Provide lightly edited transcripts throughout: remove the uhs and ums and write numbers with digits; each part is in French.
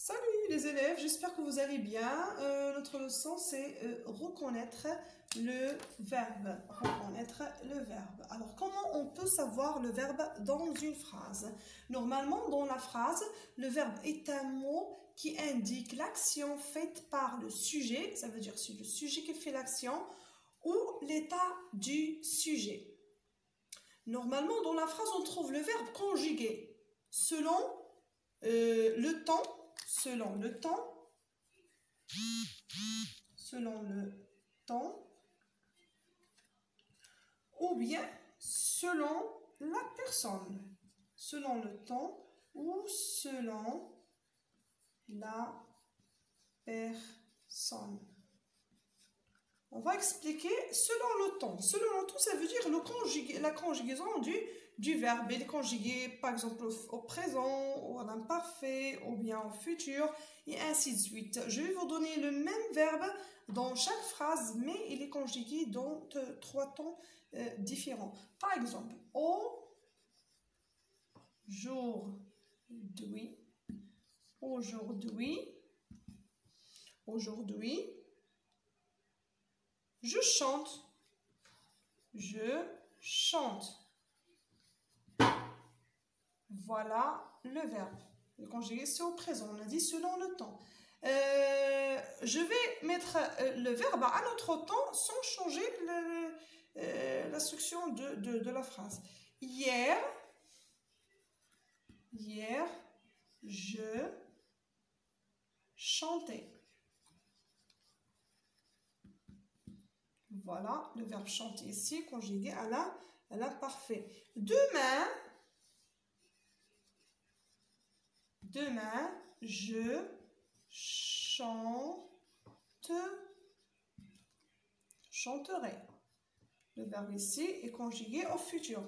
Salut les élèves, j'espère que vous allez bien. Notre leçon c'est reconnaître le verbe. Reconnaître le verbe. Alors comment on peut savoir le verbe dans une phrase? Normalement dans la phrase, le verbe est un mot qui indique l'action faite par le sujet. Ça veut dire c'est le sujet qui fait l'action ou l'état du sujet. Normalement dans la phrase on trouve le verbe conjugué selon le temps. Selon le temps, ou bien selon la personne, selon le temps ou selon la personne. On va expliquer selon le temps. Selon le temps, ça veut dire la conjugaison du verbe. Il est conjugué par exemple au présent, ou à l'imparfait, ou bien au futur, et ainsi de suite. Je vais vous donner le même verbe dans chaque phrase, mais il est conjugué dans trois temps différents. Par exemple, aujourd'hui, je chante. Je chante. Voilà le verbe. Le conjugué, c'est au présent. On a dit selon le temps. Je vais mettre le verbe à un autre temps sans changer la structure de la phrase. Hier, je chantais. Voilà, le verbe chanter ici, conjugué à l'imparfait. Demain, je chanterai. Le verbe ici est conjugué au futur.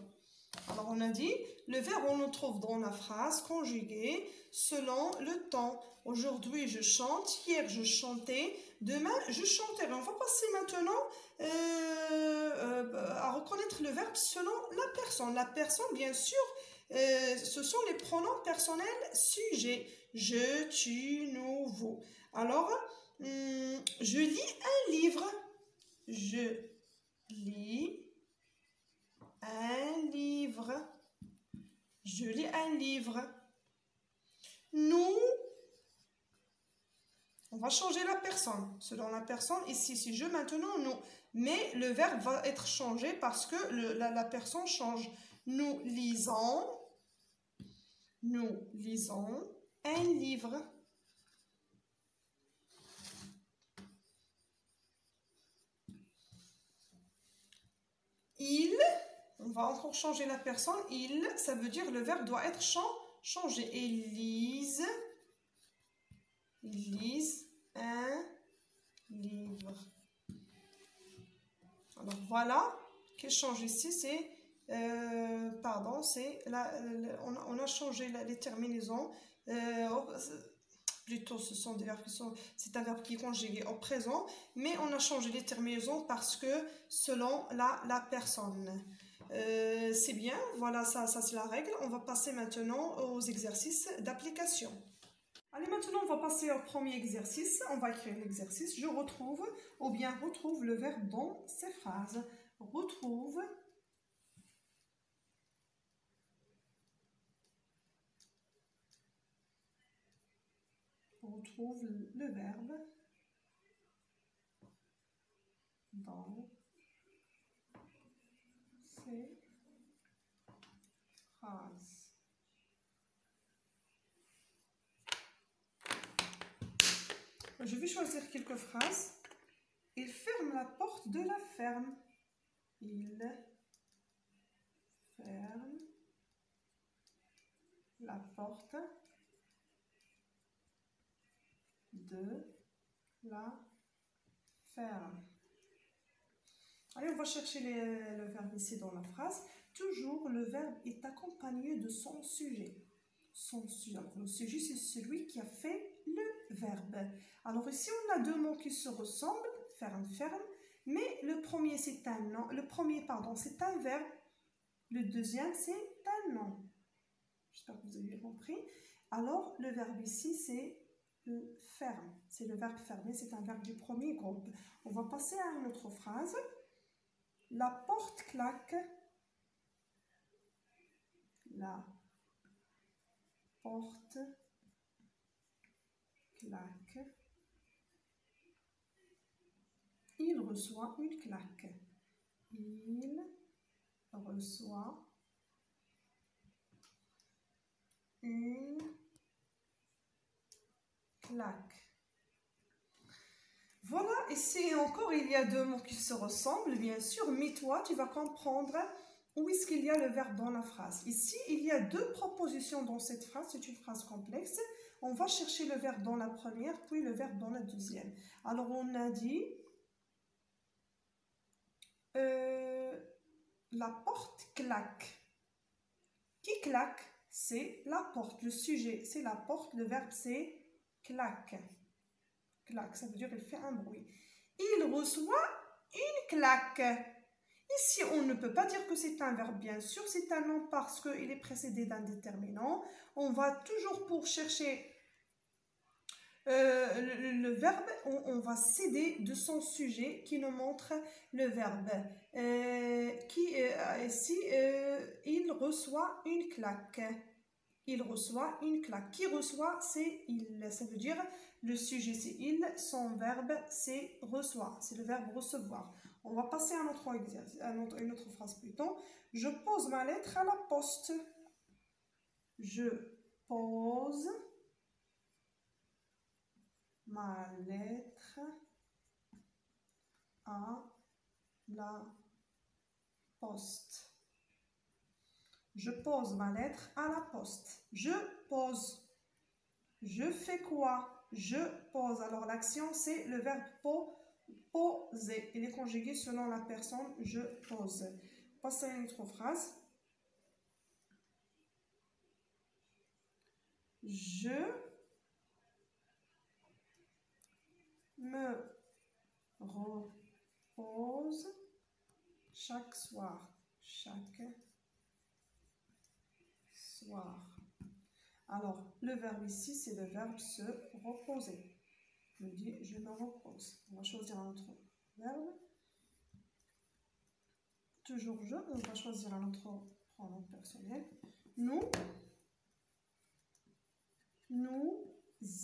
Alors, on a dit, le verbe, on le trouve dans la phrase conjuguée selon le temps. Aujourd'hui, je chante. Hier, je chantais. Demain, je chanterai. On va passer maintenant à reconnaître le verbe selon la personne. La personne, bien sûr, ce sont les pronoms personnels sujets. Je, tu, nous, vous. Alors, je lis un livre. Je lis un livre. Je lis un livre. Nous, on va changer la personne. Selon la personne, ici, si je, maintenant, nous. Mais le verbe va être changé parce que la personne change. Nous lisons un livre. Il, on va encore changer la personne. Il, ça veut dire le verbe doit être changé. Et lisent un livre. Alors voilà, qu'est-ce qui change ici, c'est, on a changé les terminaisons. Plutôt, ce sont des verbes c'est un verbe qui est conjugué au présent, mais on a changé les terminaisons parce que selon la personne. C'est bien, voilà, ça c'est la règle. On va passer maintenant aux exercices d'application. Allez, maintenant on va passer au premier exercice. On va écrire l'exercice. Je retrouve, ou bien retrouve le verbe dans ces phrases. Retrouve le verbe dans ces phrases. Je vais choisir quelques phrases. Il ferme la porte de la ferme. Il ferme la porte de la ferme. Allez, on va chercher le verbe ici dans la phrase. Toujours, le verbe est accompagné de son sujet. Son sujet. Alors, le sujet, c'est celui qui a fait le verbe. Alors, ici, on a deux mots qui se ressemblent. Ferme, ferme. Mais le premier, c'est un nom. Le premier, pardon, c'est un verbe. Le deuxième, c'est un nom. J'espère que vous avez compris. Alors, le verbe ici, c'est ferme. C'est le verbe fermer, c'est un verbe du premier groupe. On va passer à une autre phrase. La porte claque. La porte claque. Il reçoit une claque. Il reçoit une claque. Voilà, ici encore, il y a deux mots qui se ressemblent, bien sûr, mais toi, tu vas comprendre où est-ce qu'il y a le verbe dans la phrase. Ici, il y a deux propositions dans cette phrase, c'est une phrase complexe. On va chercher le verbe dans la première, puis le verbe dans la deuxième. Alors, on a dit, la porte claque. Qui claque? C'est la porte. Le sujet, c'est la porte. Le verbe, c'est claque. Claque, ça veut dire qu'il fait un bruit. Il reçoit une claque. Ici, on ne peut pas dire que c'est un verbe, bien sûr. C'est un nom parce qu'il est précédé d'un déterminant. On va toujours pour chercher le verbe, on va s'aider de son sujet qui nous montre le verbe. Ici, il reçoit une claque. Il reçoit une claque. Qui reçoit, c'est il. Ça veut dire le sujet, c'est il. Son verbe, c'est reçoit. C'est le verbe recevoir. On va passer à un autre exercice, une autre phrase plutôt. Je pose ma lettre à la poste. Je pose ma lettre à la poste. Je pose ma lettre à la poste. Je pose. Je fais quoi? Je pose. Alors l'action, c'est le verbe poser. Il est conjugué selon la personne. Je pose. Passons à une autre phrase. Je me repose chaque soir. Chaque soir. Alors, le verbe ici, c'est le verbe se reposer. Je dis, je me repose. On va choisir un autre verbe. Toujours je, on va choisir un autre pronom personnel. Nous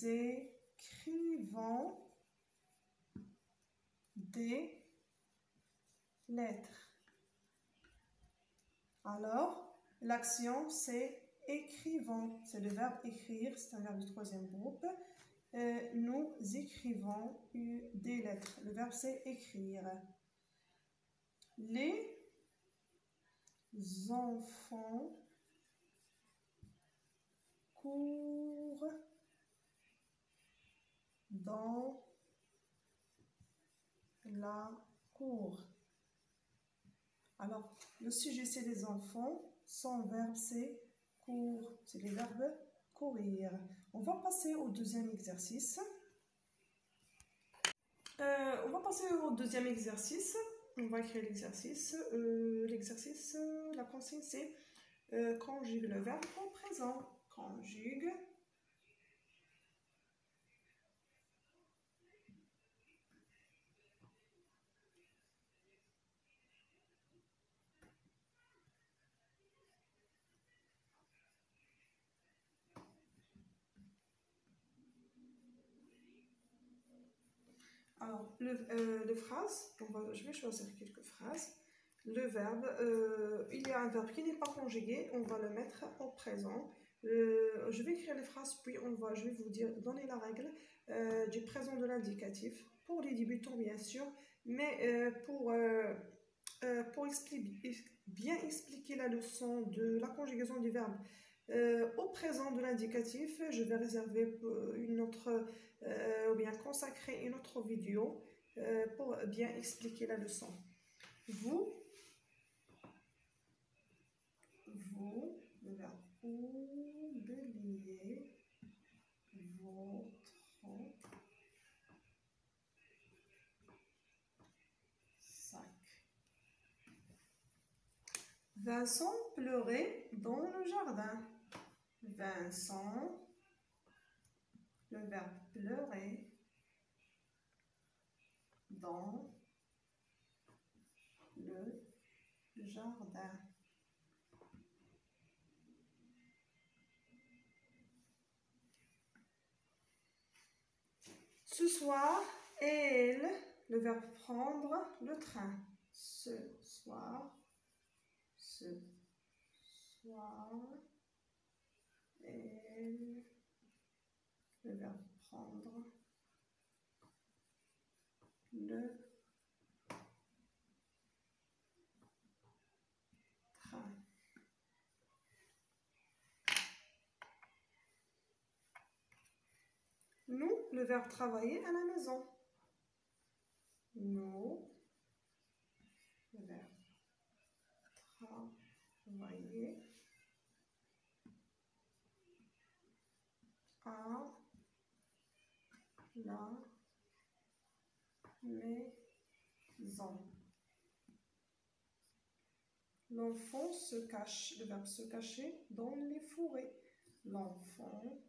écrivons des lettres. Alors, l'action, c'est écrivons. C'est le verbe écrire, c'est un verbe du troisième groupe. Nous écrivons des lettres. Le verbe, c'est écrire. Les enfants courent dans la cour. Alors, le sujet, c'est les enfants. Son verbe, c'est court. C'est le verbe courir. On va passer au deuxième exercice. On va écrire l'exercice. La consigne, c'est conjugue le verbe au présent. Conjugue. Alors, les phrases, je vais choisir quelques phrases. Le verbe, il y a un verbe qui n'est pas conjugué, on va le mettre au présent. Je vais écrire les phrases, puis je vais vous donner la règle du présent de l'indicatif, pour les débutants bien sûr, mais pour bien expliquer la leçon de la conjugaison du verbe au présent de l'indicatif, je vais réserver une autre ou bien consacrer une autre vidéo pour bien expliquer la leçon. Vous, le verbe oublier votre sac. Vincent pleurait dans le jardin. Vincent le verbe pleurer dans le jardin. Ce soir, elle, le verbe prendre le train. Ce soir, elle, le verbe prendre le train. Nous, le verbe travailler à la maison. Nous, le verbe travailler à la maison. L'enfant se cache, le verbe se cacher dans les forêts. L'enfant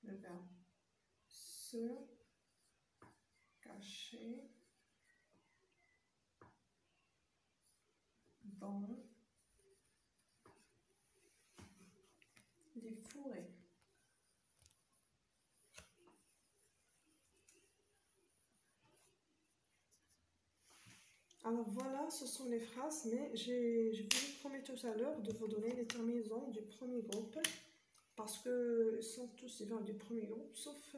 le verbe se cacher dans les forêts. Alors voilà, ce sont les phrases, mais je vous promets tout à l'heure de vous donner les terminaisons du premier groupe, parce que ils sont tous les verbes du premier groupe, sauf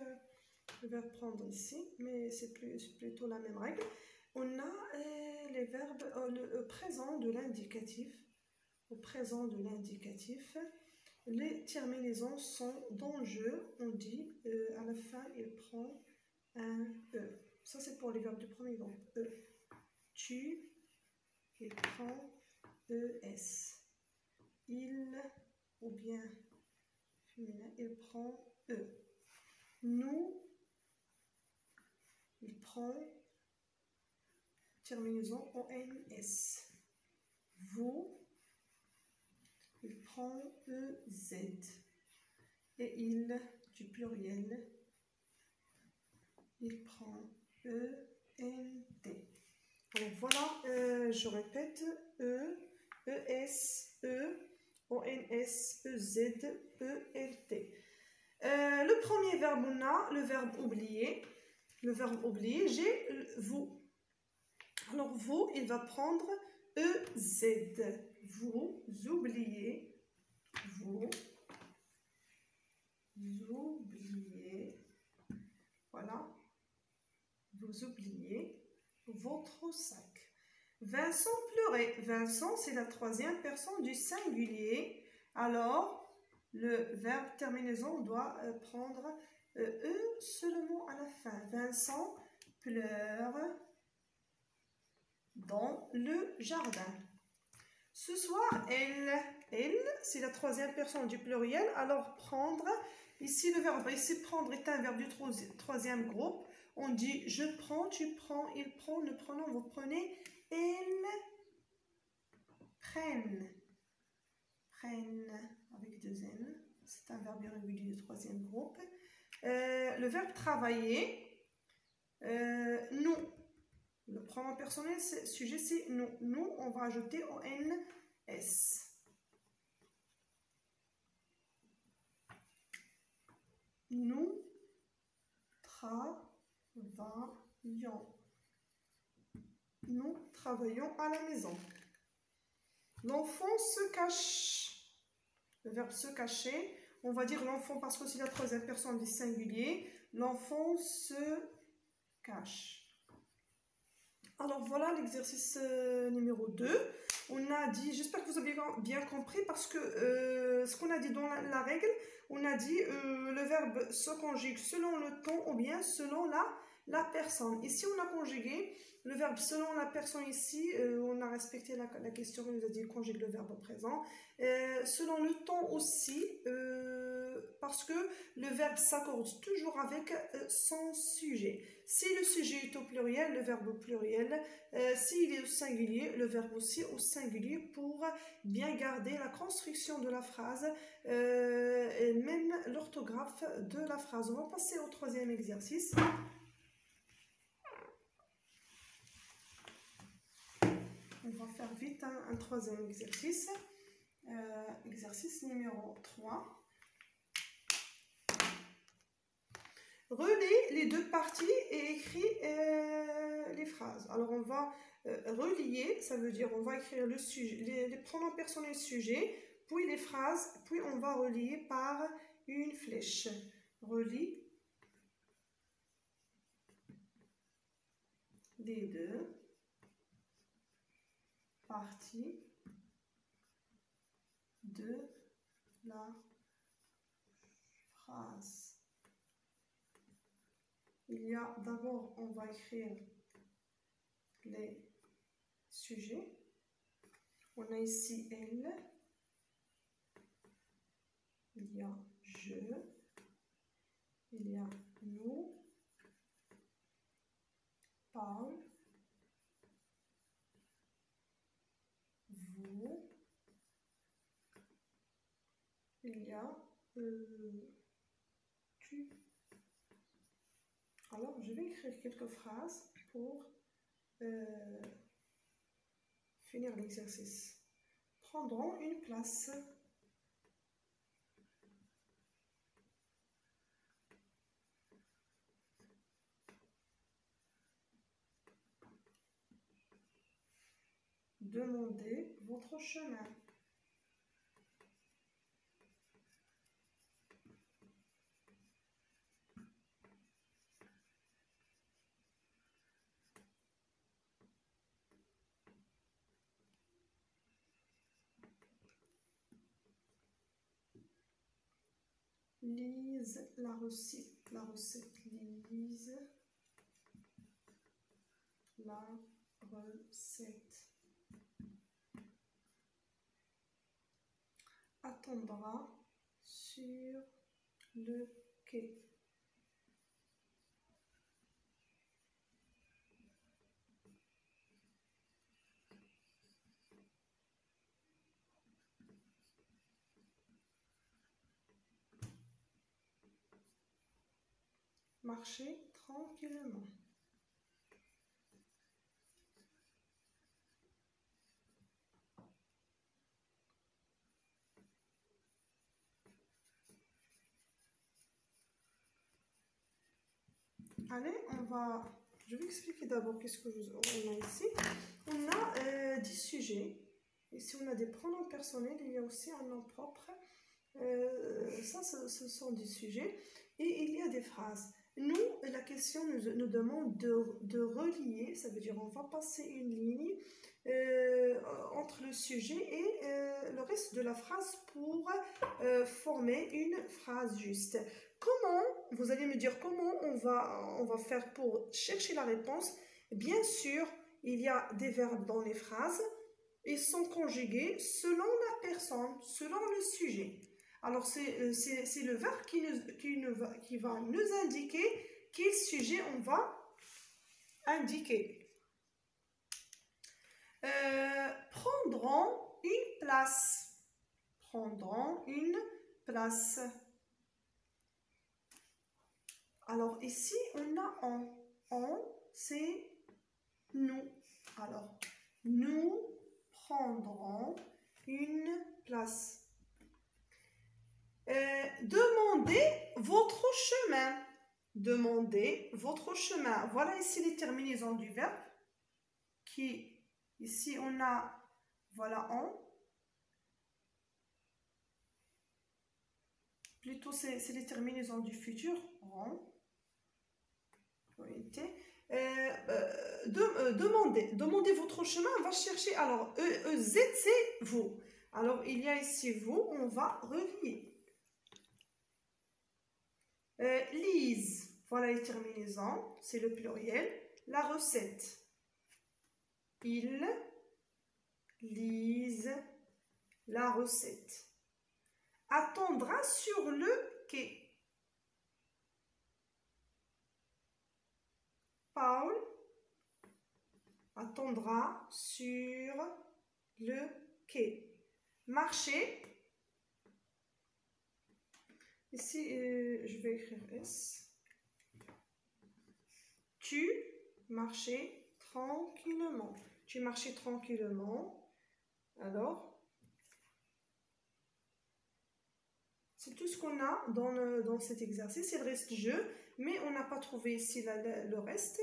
le verbe prendre ici, mais c'est plutôt la même règle. On a les verbes au présent de l'indicatif. Au présent de l'indicatif, les terminaisons sont dans je, on dit à la fin il prend un E. Ça c'est pour les verbes du premier groupe. E. Tu, il prend ES. Il, ou bien féminin, il prend E. Nous, il prend terminaison ONS. Vous, il prend EZ. Et il, du pluriel, il prend ENT. Alors voilà, je répète, E, ES, E, ONS, EZ, ELT. Le premier verbe, on a le verbe oublier. Le verbe oublier, j'ai vous. Alors vous, il va prendre EZ. Vous oubliez. Vous oubliez. Voilà. Vous oubliez votre sac. Vincent pleurait. Vincent, c'est la troisième personne du singulier. Alors, le verbe terminaison doit prendre E seulement à la fin. Vincent pleure dans le jardin. Ce soir, elle, c'est la troisième personne du pluriel. Alors, prendre, ici le verbe, ici prendre est un verbe du troisième groupe. On dit je prends, tu prends, il prend, nous prenons, vous prenez, elles prennent. Prennent avec deux N. C'est un verbe irrégulier du troisième groupe. Le verbe travailler, nous. Le pronom personnel, sujet, c'est nous. Nous, on va ajouter ONS. Nous travaillons. Nous travaillons à la maison. L'enfant se cache. Le verbe se cacher. On va dire l'enfant parce que c'est la troisième personne du singulier. L'enfant se cache. Alors voilà l'exercice numéro 2. On a dit, j'espère que vous avez bien compris parce que ce qu'on a dit dans la règle, on a dit le verbe se conjugue selon le temps ou bien selon la la personne. Ici, on a conjugué le verbe selon la personne ici. On a respecté la question, on nous a dit conjugue le verbe au présent. Selon le temps aussi, parce que le verbe s'accorde toujours avec son sujet. Si le sujet est au pluriel, le verbe au pluriel. S'il est au singulier, le verbe aussi au singulier pour bien garder la construction de la phrase et même l'orthographe de la phrase. On va passer au troisième exercice. On va faire vite un troisième exercice. Exercice numéro 3. Relie les deux parties et écris les phrases. Alors on va relier, ça veut dire on va écrire le sujet, les pronoms personnels sujet, puis les phrases, puis on va relier par une flèche. Relie les deux parties de la phrase. Il y a d'abord, on va écrire les sujets. On a ici elle, il y a je, il y a nous, Paul, vous, il y a tu. Alors, je vais écrire quelques phrases pour finir l'exercice. Prendront une place. Demandez votre chemin. Lise la recette, lise la recette. Attendra sur le quai. Marcher tranquillement. Allez, je vais expliquer d'abord qu'est-ce que on a ici. On a 10 sujets. Ici, on a des pronoms personnels. Il y a aussi un nom propre. Ça, ce sont des sujets. Et il y a des phrases. Nous, la question nous demande de relier. Ça veut dire on va passer une ligne entre le sujet et le reste de la phrase pour former une phrase juste. Comment, vous allez me dire comment on va faire pour chercher la réponse. Bien sûr, il y a des verbes dans les phrases. Ils sont conjugués selon la personne, selon le sujet. Alors, c'est le verbe qui va nous indiquer quel sujet on va indiquer. Prendront une place. Prendront une place. Alors, ici, on a on. On, c'est nous. Alors, nous prendrons une place. Demandez votre chemin. Demandez votre chemin. Voilà ici les terminaisons du verbe. Qui, ici, on a, voilà, on. Plutôt, c'est les terminaisons du futur. On. Demandez votre chemin. On va chercher. Alors, Z, c'est vous. Alors, il y a ici vous. On va relier. Lise. Voilà les terminaisons, c'est le pluriel. La recette. Ils lisent la recette. Attendra sur le quai. Paul attendra sur le quai. Marcher. Ici, je vais écrire S. Tu marchais tranquillement. Tu marchais tranquillement. Alors, c'est tout ce qu'on a dans cet exercice. Il reste jeu, mais on n'a pas trouvé ici le reste.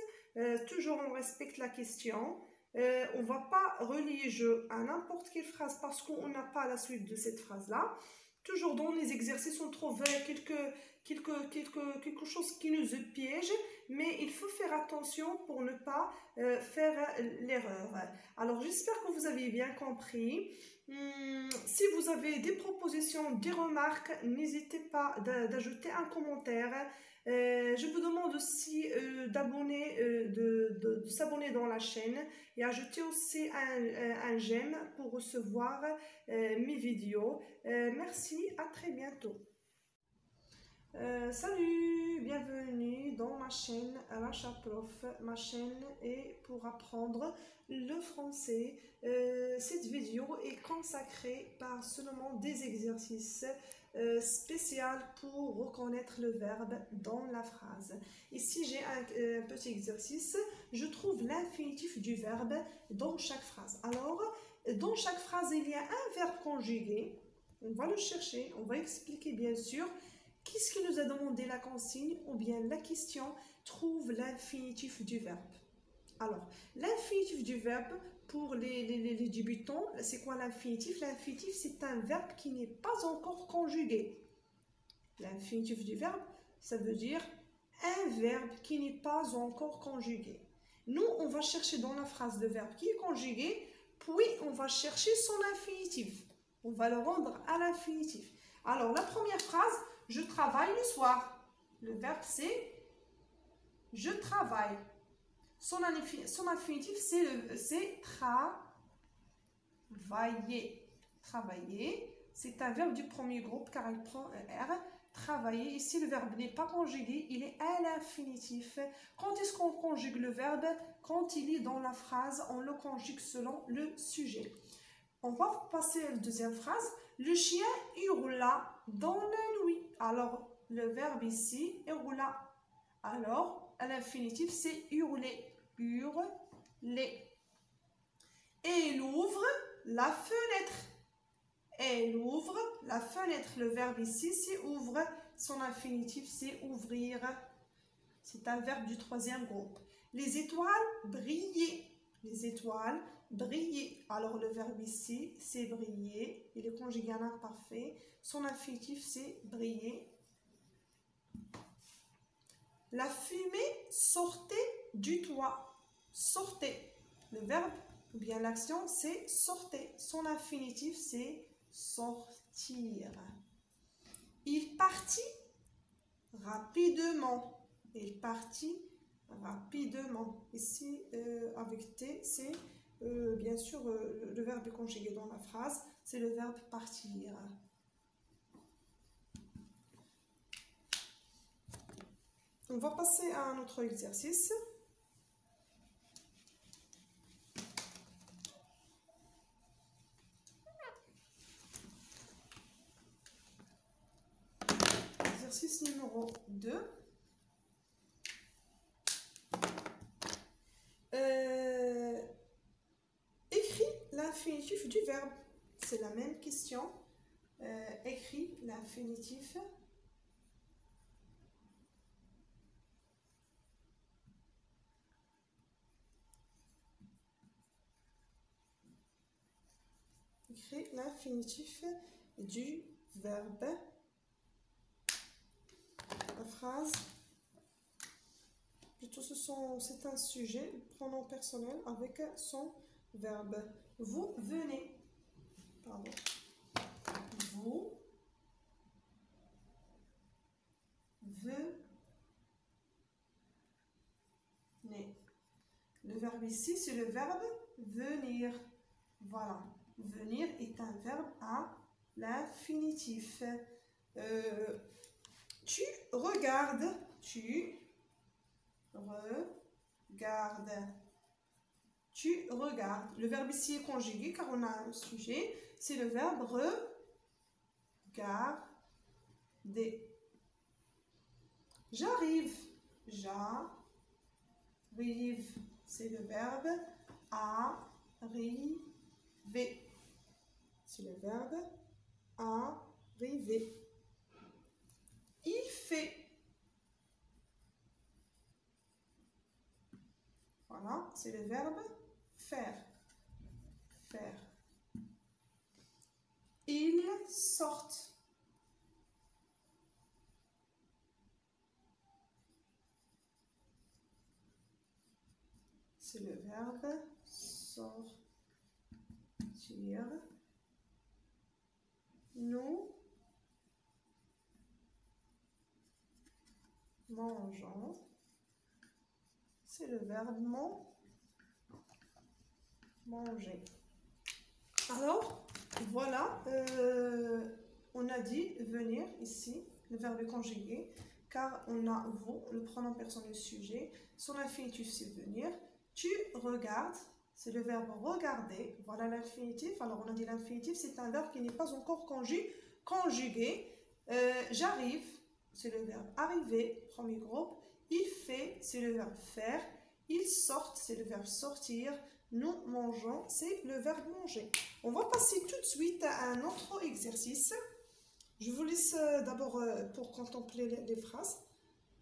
Toujours, on respecte la question. On ne va pas relier jeu à n'importe quelle phrase parce qu'on n'a pas la suite de cette phrase-là. Toujours dans les exercices, on trouve quelque chose qui nous piège, mais il faut faire attention pour ne pas faire l'erreur. Alors, j'espère que vous avez bien compris. Si vous avez des propositions, des remarques, n'hésitez pas d'ajouter un commentaire. Je vous demande aussi de s'abonner dans la chaîne et ajouter aussi un j'aime pour recevoir mes vidéos. Merci, à très bientôt. Salut, bienvenue dans ma chaîne Racha Prof. Ma chaîne est pour apprendre le français. Cette vidéo est consacrée par seulement des exercices spéciaux pour reconnaître le verbe dans la phrase. Ici, j'ai un petit exercice. Je trouve l'infinitif du verbe dans chaque phrase. Alors, dans chaque phrase, il y a un verbe conjugué. On va le chercher, on va expliquer bien sûr. Qu'est-ce qui nous a demandé la consigne ou bien la question? Trouve l'infinitif du verbe. Alors, l'infinitif du verbe, pour les débutants, c'est quoi l'infinitif? L'infinitif, c'est un verbe qui n'est pas encore conjugué. L'infinitif du verbe, ça veut dire un verbe qui n'est pas encore conjugué. Nous, on va chercher dans la phrase le verbe qui est conjugué, puis on va chercher son infinitif. On va le rendre à l'infinitif. Alors, la première phrase, je travaille le soir. Le verbe, c'est je travaille. Son infinitif, c'est travailler. Travailler, c'est un verbe du premier groupe car il prend un R. Travailler, ici le verbe n'est pas conjugué, il est à l'infinitif. Quand est-ce qu'on conjugue le verbe? Quand il est dans la phrase, on le conjugue selon le sujet. On va passer à la deuxième phrase. Le chien hurla dans la nuit. Alors, le verbe ici, hurla. Alors, à l'infinitif, c'est hurler. Hurler. Et il ouvre la fenêtre. Elle ouvre la fenêtre. Le verbe ici, c'est ouvre. Son infinitif, c'est ouvrir. C'est un verbe du troisième groupe. Les étoiles brillaient. Les étoiles briller. Alors, le verbe ici, c'est briller. Il est conjugué en imparfait. Son infinitif, c'est briller. La fumée sortait du toit. Sortait. Le verbe ou bien l'action, c'est sortait. Son infinitif, c'est sortir. Il partit rapidement. Il partit rapidement. Ici, avec T, c'est bien sûr le verbe est conjugué dans la phrase. C'est le verbe partir. On va passer à un autre exercice. Exercice numéro 2. Écris l'infinitif du verbe. C'est la même question. Écris l'infinitif. Écris l'infinitif du verbe. La phrase. Plutôt, c'est un sujet, pronom personnel avec son verbe. Vous venez. Pardon. Vous venez. verbe ici, c'est le verbe venir. Voilà. Venir est un verbe à l'infinitif. Tu regardes. Tu regardes. Tu regardes. Le verbe ici est conjugué car on a un sujet. C'est le verbe regarder. J'arrive. J'arrive. C'est le verbe arriver. C'est le verbe arriver. Il fait. Voilà, c'est le verbe faire. Faire. Ils sortent. C'est le verbe sortir. Nous mangeons. C'est le verbe manger. Alors, voilà, on a dit venir ici, le verbe est conjugué, car on a vous, le pronom personnel sujet. Son infinitif, c'est venir. Tu regardes, c'est le verbe regarder. Voilà l'infinitif. Alors, on a dit l'infinitif, c'est un verbe qui n'est pas encore conjugué. J'arrive, c'est le verbe arriver, premier groupe. Il fait, c'est le verbe faire. Ils sortent, c'est le verbe sortir. Nous mangeons, c'est le verbe manger. On va passer tout de suite à un autre exercice. Je vous laisse d'abord pour contempler les phrases.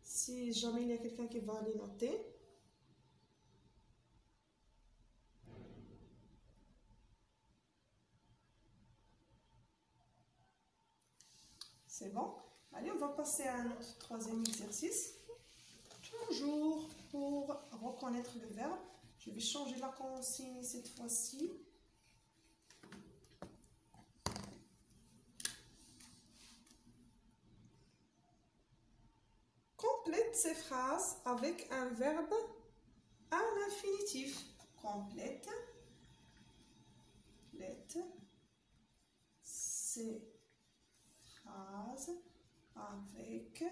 Si jamais il y a quelqu'un qui va les noter. C'est bon. Allez, on va passer à un autre troisième exercice. Toujours pour reconnaître le verbe. Je vais changer la consigne cette fois-ci. Complète ces phrases avec un verbe à l'infinitif. Complète ces phrases avec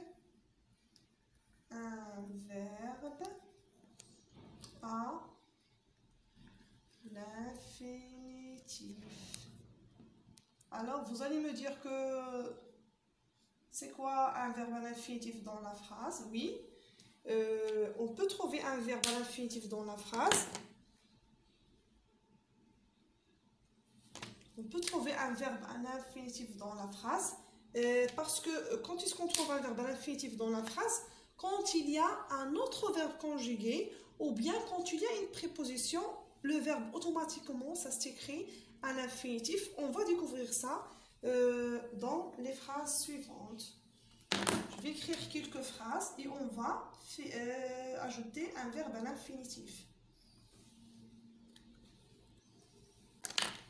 un verbe à l'infinitif. Alors, vous allez me dire que c'est quoi un verbe à l'infinitif dans la phrase? Oui, on peut trouver un verbe à l'infinitif dans la phrase. On peut trouver un verbe à l'infinitif dans la phrase parce que quand est-ce qu'on trouve un verbe à l'infinitif dans la phrase? Quand il y a un autre verbe conjugué ou bien quand il y a une préposition, le verbe automatiquement, ça s'écrit à l'infinitif. On va découvrir ça dans les phrases suivantes. Je vais écrire quelques phrases et on va ajouter un verbe à l'infinitif.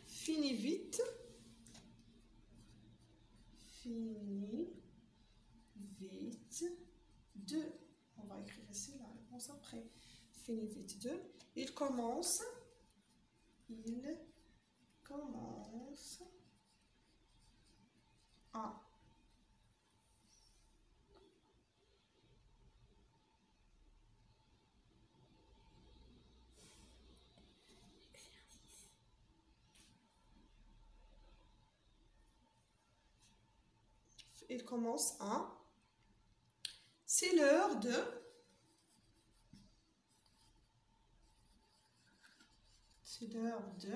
Finis vite. Finis vite. 2. On va écrire ici la réponse après. Finis vite 2. Il commence. Il commence à. Il commence à. C'est l'heure de. C'est l'heure de.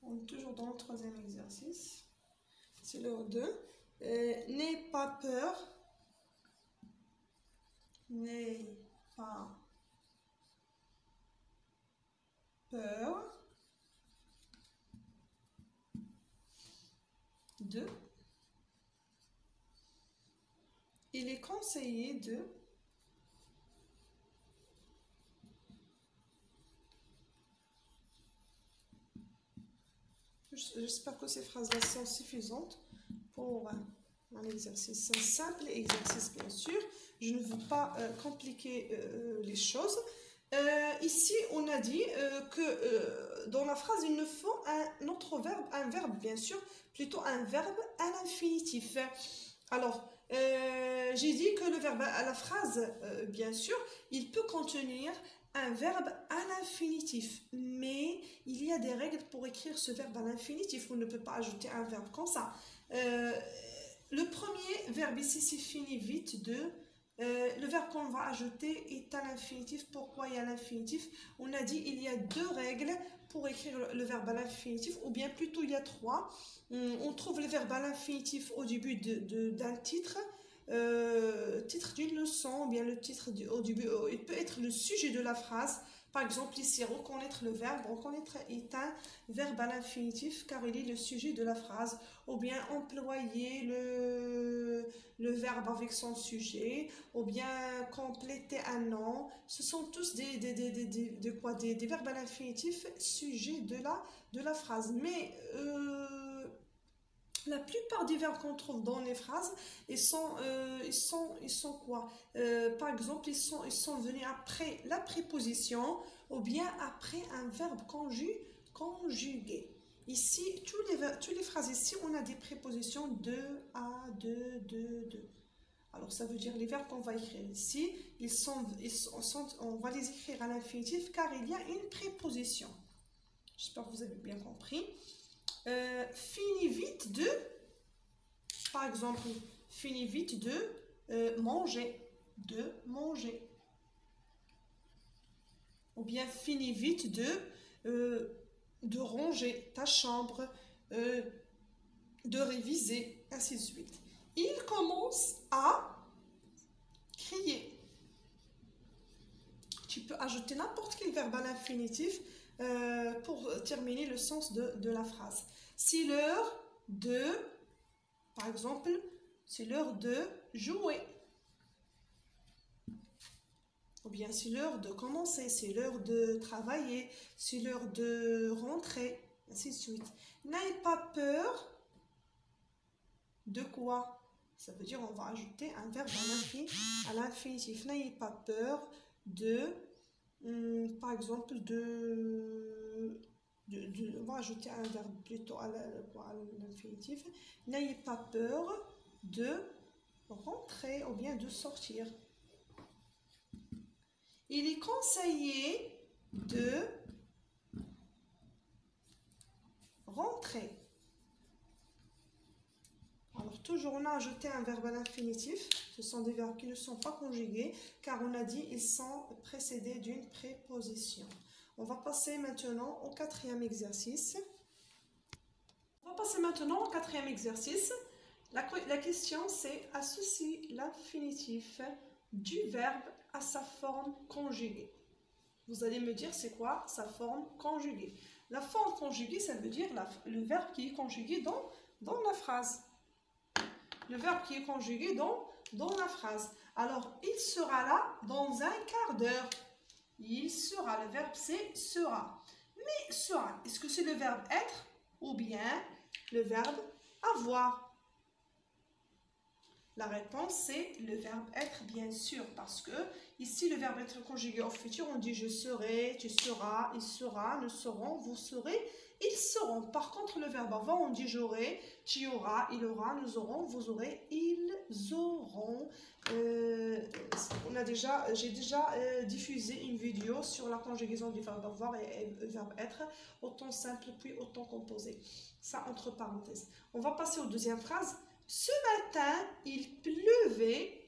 On est toujours dans le troisième exercice. C'est l'heure de. N'aie pas peur. N'aie pas peur. 2. Il est conseillé de. J'espère que ces phrases-là sont suffisantes pour un exercice. C'est un simple exercice, bien sûr. Je ne veux pas compliquer les choses. Ici, on a dit que dans la phrase, il nous faut un autre verbe, un verbe bien sûr, plutôt un verbe à l'infinitif. Alors, j'ai dit que le verbe à la phrase, bien sûr, il peut contenir un verbe à l'infinitif, mais il y a des règles pour écrire ce verbe à l'infinitif. On ne peut pas ajouter un verbe comme ça. Le premier verbe ici, c'est fini vite de. Le verbe qu'on va ajouter est à l'infinitif. Pourquoi il y a l'infinitif? On a dit il y a deux règles pour écrire le verbe à l'infinitif, ou bien plutôt il y a trois. On trouve le verbe à l'infinitif au début d'un titre, titre d'une leçon, ou bien le titre au début, il peut être le sujet de la phrase. Par exemple, ici, reconnaître le verbe. Reconnaître est un verbe à l'infinitif car il est le sujet de la phrase. Ou bien employer le verbe avec son sujet. Ou bien compléter un nom. Ce sont tous des verbes à l'infinitif sujet de la phrase. Mais la plupart des verbes qu'on trouve dans les phrases, ils sont quoi? Par exemple, ils sont venus après la préposition ou bien après un verbe conjugué. Ici, toutes les phrases ici, on a des prépositions de, à, de. Alors, ça veut dire les verbes qu'on va écrire ici, on va les écrire à l'infinitif car il y a une préposition. J'espère que vous avez bien compris. Finis vite de, par exemple, finis vite de manger, ou bien finis vite de ranger ta chambre, de réviser, ainsi de suite. Il commence à crier. Tu peux ajouter n'importe quel verbe à l'infinitif pour terminer le sens de la phrase. C'est l'heure de, par exemple, c'est l'heure de jouer. Ou bien c'est l'heure de commencer, c'est l'heure de travailler, c'est l'heure de rentrer, ainsi de suite. N'ayez pas peur de quoi? Ça veut dire on va ajouter un verbe à l'infinitif. N'ayez pas peur de, par exemple, on va ajouter un verbe plutôt à l'infinitif. N'ayez pas peur de rentrer ou bien de sortir. Il est conseillé de rentrer. Alors, toujours, on a ajouté un verbe à l'infinitif. Ce sont des verbes qui ne sont pas conjugués, car on a dit ils sont précédés d'une préposition. On va passer maintenant au quatrième exercice. La question, c'est associe l'infinitif du verbe à sa forme conjuguée. Vous allez me dire, c'est quoi sa forme conjuguée? La forme conjuguée, ça veut dire le verbe qui est conjugué dans la phrase. Le verbe qui est conjugué dans la phrase. Alors, il sera là dans un quart d'heure. Il sera, le verbe c'est sera. Mais sera, est-ce que c'est le verbe être ou bien le verbe avoir? La réponse c'est le verbe être, bien sûr, parce que ici le verbe être conjugué au futur, on dit je serai, tu seras, il sera, nous serons, vous serez, ils seront. Par contre, le verbe avant, on dit j'aurai, tu auras, il aura, nous aurons, vous aurez, ils auront. J'ai déjà diffusé une vidéo sur la conjugaison du verbe avoir et le verbe être, autant simple puis autant composé. Ça entre parenthèses. On va passer aux deuxième phrase. Ce matin, il pleuvait.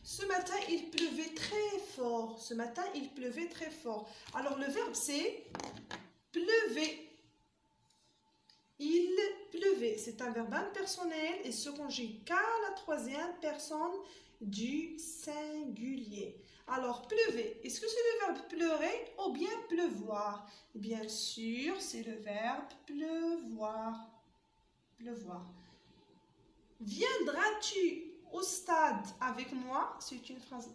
Ce matin, il pleuvait très fort. Ce matin, il pleuvait très fort. Alors, le verbe, c'est pleuvait. Il pleuvait. C'est un verbe impersonnel et se conjugue qu'à la troisième personne du singulier. Alors, pleuvait. Est-ce que c'est le verbe pleurer ou bien pleuvoir? Bien sûr, c'est le verbe pleuvoir. Pleuvoir. Viendras-tu au stade avec moi? C'est une phrase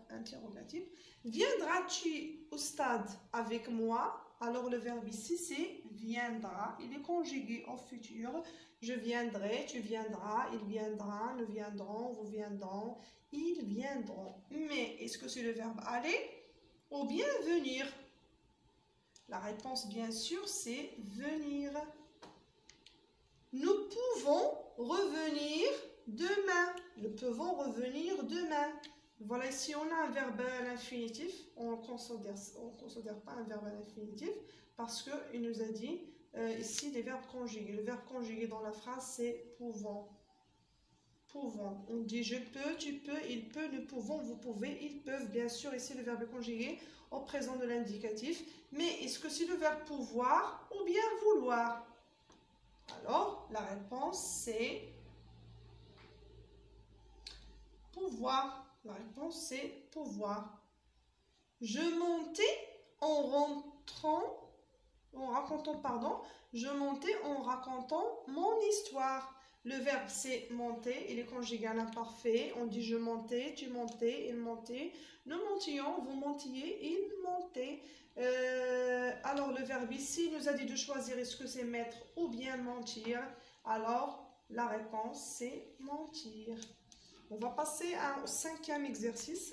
interrogative. Viendras-tu au stade avec moi? Alors le verbe ici c'est viendra. Il est conjugué au futur. Je viendrai, tu viendras, il viendra, nous viendrons, vous viendrons, ils viendront. Mais est-ce que c'est le verbe aller ou bien venir? La réponse bien sûr c'est venir. Nous pouvons revenir demain. Nous pouvons revenir demain. Voilà, ici on a un verbe à l'infinitif. On ne considère pas un verbe à l'infinitif parce qu'il nous a dit ici les verbes conjugués. Le verbe conjugué dans la phrase c'est pouvons. Pouvons. On dit je peux, tu peux, il peut, nous pouvons, vous pouvez, ils peuvent. Bien sûr, ici le verbe est conjugué au présent de l'indicatif. Mais est-ce que c'est le verbe pouvoir ou bien vouloir? Alors, la réponse c'est pouvoir. La réponse c'est pouvoir. Je montais en racontant mon histoire. Le verbe c'est monter, il est conjugué à l'imparfait. On dit je montais, tu montais, il montait. Nous montions, vous montiez, il montait. Alors le verbe ici nous a dit de choisir est-ce que c'est mettre ou bien mentir. Alors la réponse c'est mentir. On va passer au 5e exercice.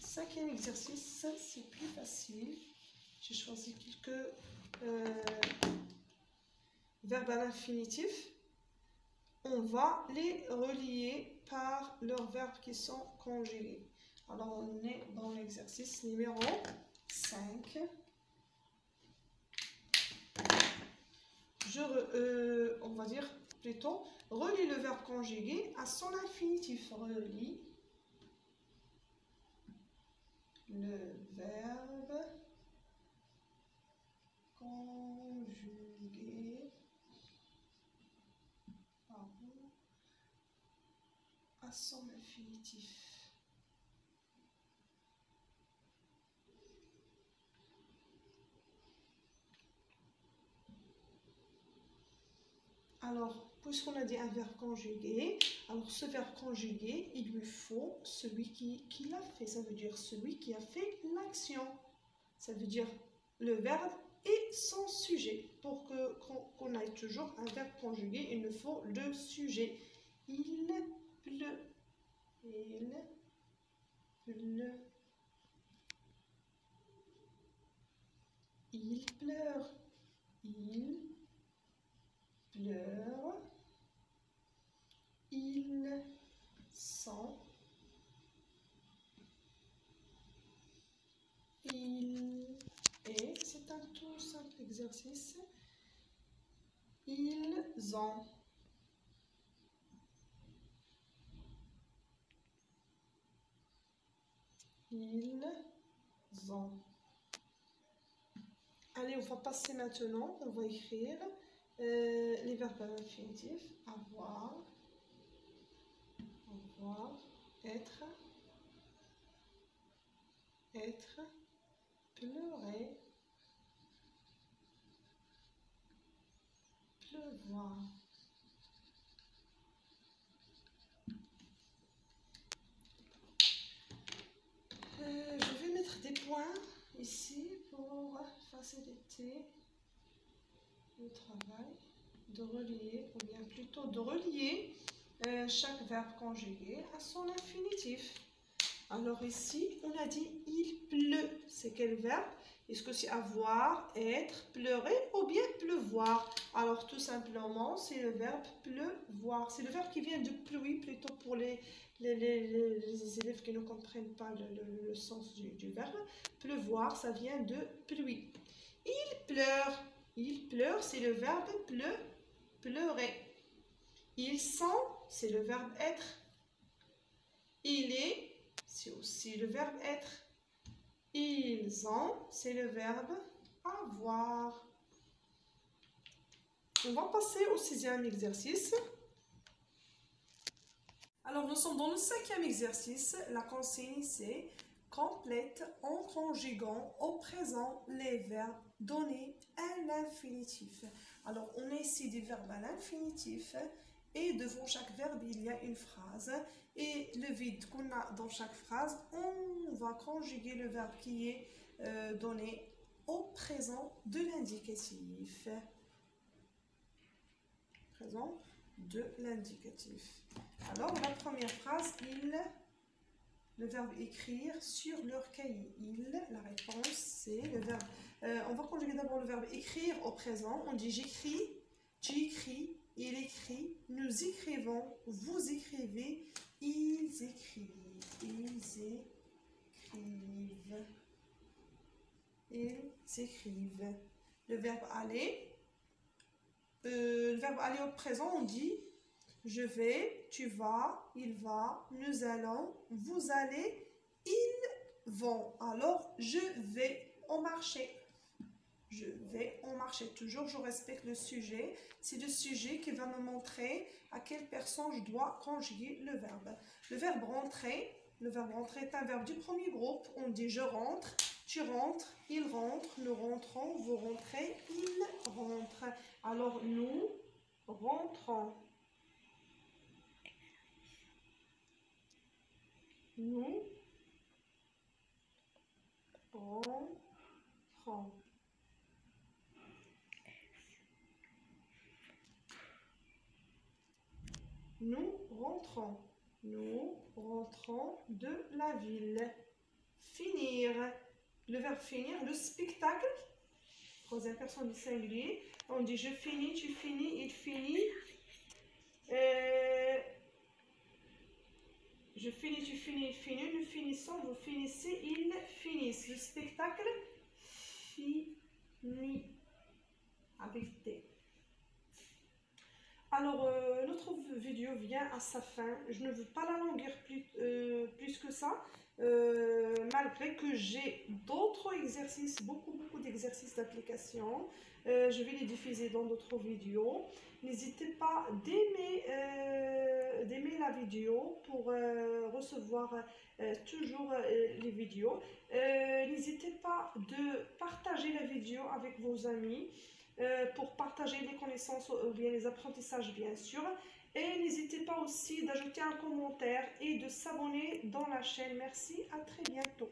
Cinquième exercice, c'est plus facile. J'ai choisi quelques verbes à l'infinitif. On va les relier par leurs verbes qui sont conjugués. Alors, on est dans l'exercice numéro 5. On va dire plutôt, relie le verbe conjugué à son infinitif. Relie le verbe conjugué à son infinitif. Alors, puisqu'on a dit un verbe conjugué, alors ce verbe conjugué, il lui faut celui qui l'a fait. Ça veut dire celui qui a fait l'action. Ça veut dire le verbe et son sujet. Pour qu'on ait toujours un verbe conjugué, il nous faut le sujet. Il pleut. Il pleut. Il pleure. Il pleure. Ils sont. Il est. C'est un tout simple exercice. Ils ont. Ils ont. Allez, on va passer maintenant. On va écrire les verbes à l'infinitif. Avoir. Avoir. Être. Être. Pleurer. Pleuvoir. Je vais mettre des points ici pour faciliter le travail de relier, ou bien plutôt de relier chaque verbe conjugué à son infinitif. Alors ici, on a dit il pleut. C'est quel verbe? Est-ce que c'est avoir, être, pleurer ou bien pleuvoir? Alors tout simplement, c'est le verbe pleuvoir. C'est le verbe qui vient de pluie, plutôt pour les élèves qui ne comprennent pas le sens du verbe. Pleuvoir, ça vient de pluie. Il pleure. Il pleure, c'est le verbe pleurer. Ils sont, c'est le verbe être. Il est, c'est aussi le verbe être. Ils ont, c'est le verbe avoir. On va passer au 6e exercice. Alors, nous sommes dans le 5e exercice. La consigne, c'est complète en conjuguant au présent les verbes donnés à l'infinitif. Alors, on a ici des verbes à l'infinitif et devant chaque verbe, il y a une phrase. Et le vide qu'on a dans chaque phrase, on va conjuguer le verbe qui est donné au présent de l'indicatif. Présent de l'indicatif. Alors, la première phrase, le verbe écrire sur leur cahier. La réponse, c'est le verbe. On va conjuguer d'abord le verbe écrire au présent. On dit j'écris, tu écris, il écrit, nous écrivons, vous écrivez, ils écrivent, ils écrivent. Le verbe aller. Le verbe aller au présent, on dit je vais, tu vas, il va, nous allons, vous allez, ils vont. Alors, je vais au marché. Je vais au marché. Toujours, je respecte le sujet. C'est le sujet qui va me montrer à quelle personne je dois conjuguer le verbe. Le verbe rentrer. Le verbe rentrer est un verbe du premier groupe. On dit je rentre, tu rentres, il rentre, nous rentrons, vous rentrez, il rentre. Alors, nous rentrons. Nous rentrons. Nous rentrons. Nous rentrons de la ville. Finir. Le verbe finir, le spectacle. Troisième personne du singulier. On dit je finis, tu finis, il finit. Je finis, tu finis, il finit. Nous finissons, vous finissez, ils finissent. Le spectacle finit avec T. Alors, notre vidéo vient à sa fin. Je ne veux pas la longueur plus que ça, malgré que j'ai d'autres exercices, beaucoup d'exercices d'application. Je vais les diffuser dans d'autres vidéos. N'hésitez pas d'aimer la vidéo pour recevoir toujours les vidéos. N'hésitez pas de partager la vidéo avec vos amis. Pour partager les connaissances ou bien les apprentissages bien sûr. Et n'hésitez pas aussi d'ajouter un commentaire et de s'abonner dans la chaîne. Merci, à très bientôt.